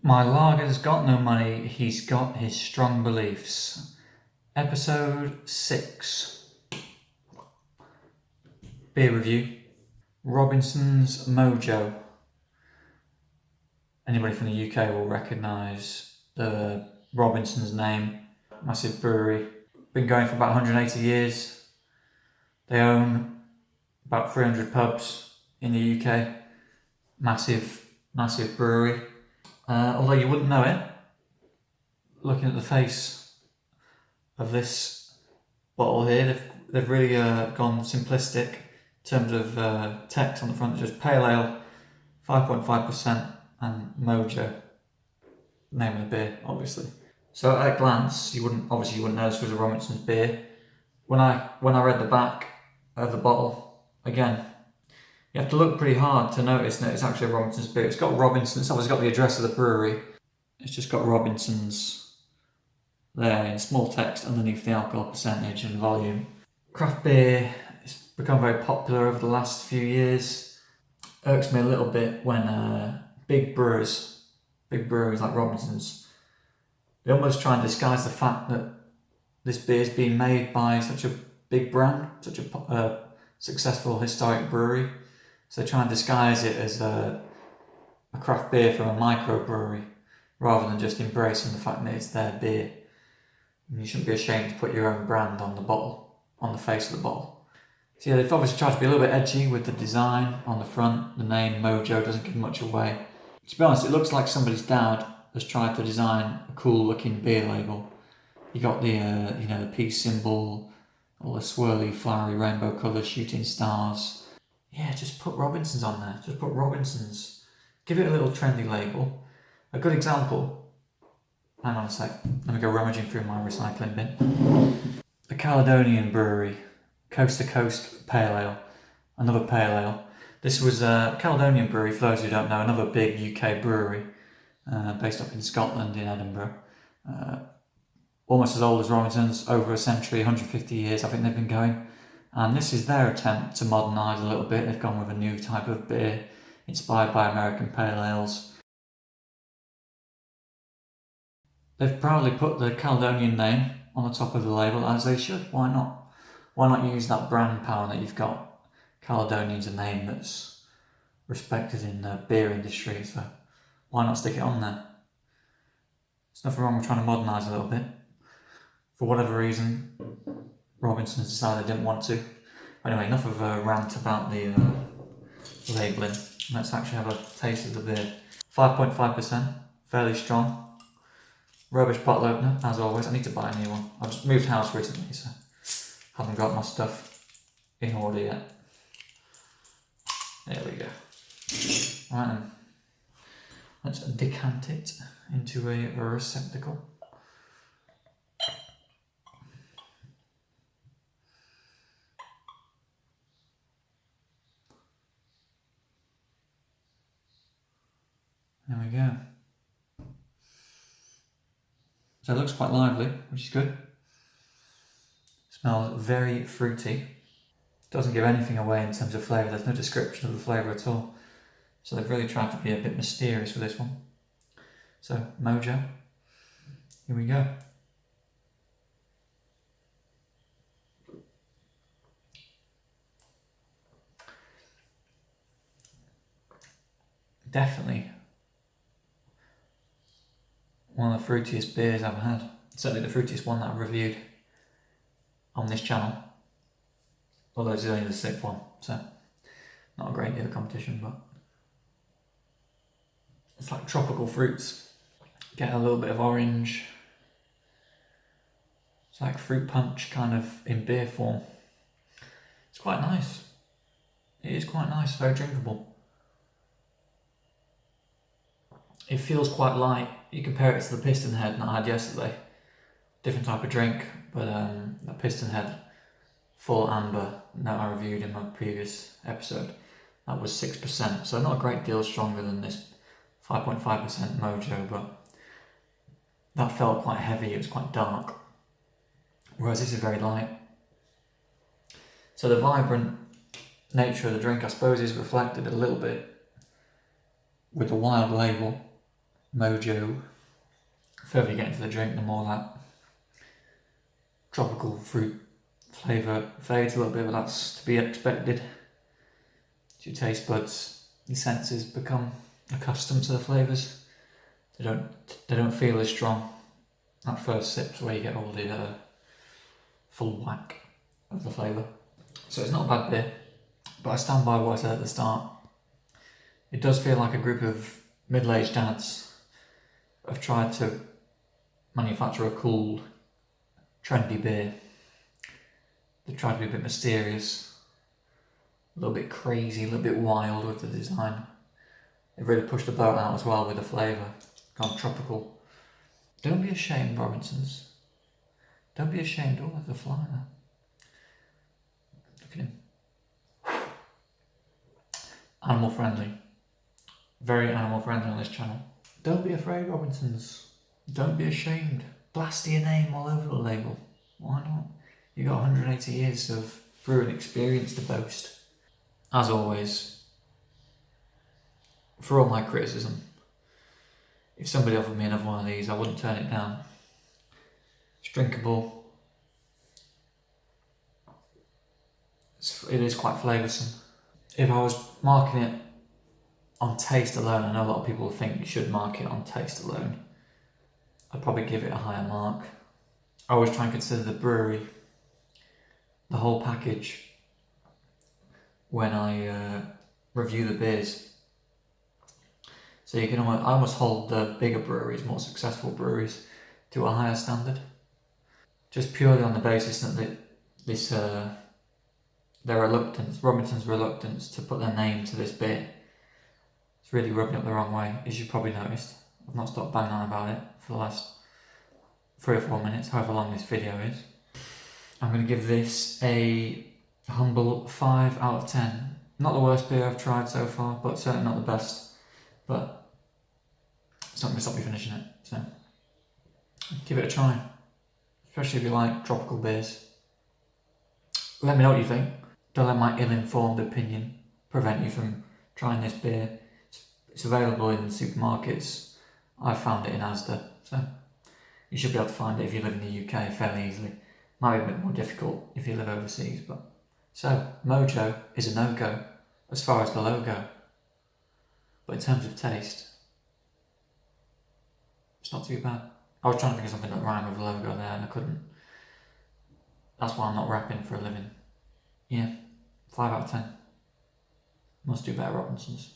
My lager's got no money, he's got his strong beliefs. Episode 6. Beer review. Robinson's Mojo. Anybody from the UK will recognise the Robinson's name. Massive brewery. Been going for about 180 years. They own about 300 pubs in the UK. Massive brewery. Although you wouldn't know it, looking at the face of this bottle here, they've really gone simplistic in terms of text on the front. Just pale ale, 5.5%, and Mojo, name of the beer, obviously. So at a glance, you wouldn't know this was a Robinson's beer. When I read the back of the bottle, again, you have to look pretty hard to notice that it's actually a Robinson's beer. It's got Robinson. It's obviously got the address of the brewery. It's just got Robinson's there in small text underneath the alcohol percentage and volume. Craft beer has become very popular over the last few years. Irks me a little bit when big breweries like Robinson's, they almost try and disguise the fact that this beer is being made by such a big brand, such a successful historic brewery. So they try and disguise it as a craft beer from a microbrewery, rather than just embracing the fact that it's their beer. And you shouldn't be ashamed to put your own brand on the bottle, on the face of the bottle. So yeah, they've obviously tried to be a little bit edgy with the design on the front. The name Mojo doesn't give much away. To be honest, it looks like somebody's dad has tried to design a cool looking beer label. You got the the peace symbol, all the swirly, flowery rainbow colours, shooting stars. Yeah, just put Robinson's on there. Just put Robinson's. Give it a little trendy label. A good example. Hang on a sec. Let me go rummaging through my recycling bin. The Caledonian Brewery, Coast to Coast Pale Ale. Another pale ale. This was a Caledonian Brewery, for those who don't know, another big UK brewery based up in Scotland, in Edinburgh. Almost as old as Robinson's, over a century, 150 years I think they've been going. And this is their attempt to modernise a little bit. They've gone with a new type of beer inspired by American pale ales. They've proudly put the Caledonian name on the top of the label, as they should. Why not? Why not use that brand power that you've got? Caledonian's a name that's respected in the beer industry, so why not stick it on there? There's nothing wrong with trying to modernise a little bit. For whatever reason, Robinson's decided they didn't want to. Anyway, enough of a rant about the labelling. Let's actually have a taste of the beer. 5.5%, fairly strong. Rubbish bottle opener, as always. I need to buy a new one. I've just moved house recently, so haven't got my stuff in order yet. There we go. Right then. Let's decant it into a receptacle. There we go. So it looks quite lively, which is good. Smells very fruity. Doesn't give anything away in terms of flavour. There's no description of the flavour at all. So they've really tried to be a bit mysterious with this one. So, Mojo. Here we go. Definitely one of the fruitiest beers I've had. Certainly the fruitiest one that I've reviewed on this channel. Although it's only the sixth one, so not a great deal of competition, but it's like tropical fruits. Get a little bit of orange. It's like fruit punch kind of in beer form. It's quite nice. It is quite nice, very drinkable. It feels quite light. You compare it to the Piston Head that I had yesterday. Different type of drink, but the Piston Head full amber that I reviewed in my previous episode, that was 6%, so not a great deal stronger than this 5.5% Mojo, but that felt quite heavy. It was quite dark, whereas this is very light. So the vibrant nature of the drink, I suppose, is reflected a little bit with the wild label. Mojo. The further you get into the drink, the more that tropical fruit flavour fades a little bit, but that's to be expected. Your taste buds, your senses become accustomed to the flavours. They don't feel as strong. That first sip's where you get all the full whack of the flavour. So it's not a bad beer, but I stand by what I said at the start. It does feel like a group of middle-aged dads have tried to manufacture a cool, trendy beer. They tried to be a bit mysterious, a little bit crazy, a little bit wild with the design. They really pushed the boat out as well with the flavour, gone tropical. Don't be ashamed, Robinsons. Don't be ashamed. Oh, there's a fly there. Look at him. Animal friendly. Very animal friendly on this channel. Don't be afraid, Robinsons. Don't be ashamed. Plaster your name all over the label. Why not? You got 180 years of brewing experience to boast. As always, for all my criticism, if somebody offered me another one of these, I wouldn't turn it down. It's drinkable. It is quite flavoursome. If I was marking it on taste alone, I know a lot of people think you should mark it on taste alone. I'd probably give it a higher mark. I always try and consider the brewery, the whole package, when I review the beers. So you can almost hold the bigger breweries, more successful breweries, to a higher standard. Just purely on the basis that their reluctance, Robinson's reluctance to put their name to this beer, it's really rubbing up the wrong way, as you've probably noticed. I've not stopped banging on about it for the last 3 or 4 minutes, however long this video is. I'm going to give this a humble 5 out of 10. Not the worst beer I've tried so far, but certainly not the best. But it's not going to stop me finishing it, so give it a try, especially if you like tropical beers. Let me know what you think. Don't let my ill-informed opinion prevent you from trying this beer. It's available in supermarkets. I found it in Asda, so you should be able to find it if you live in the UK fairly easily. Might be a bit more difficult if you live overseas, but so Mojo is a no-go as far as the logo, but in terms of taste, it's not too bad. I was trying to think of something that rhymed with the logo there and I couldn't. That's why I'm not rapping for a living. Yeah, 5 out of 10. Must do better, Robinsons.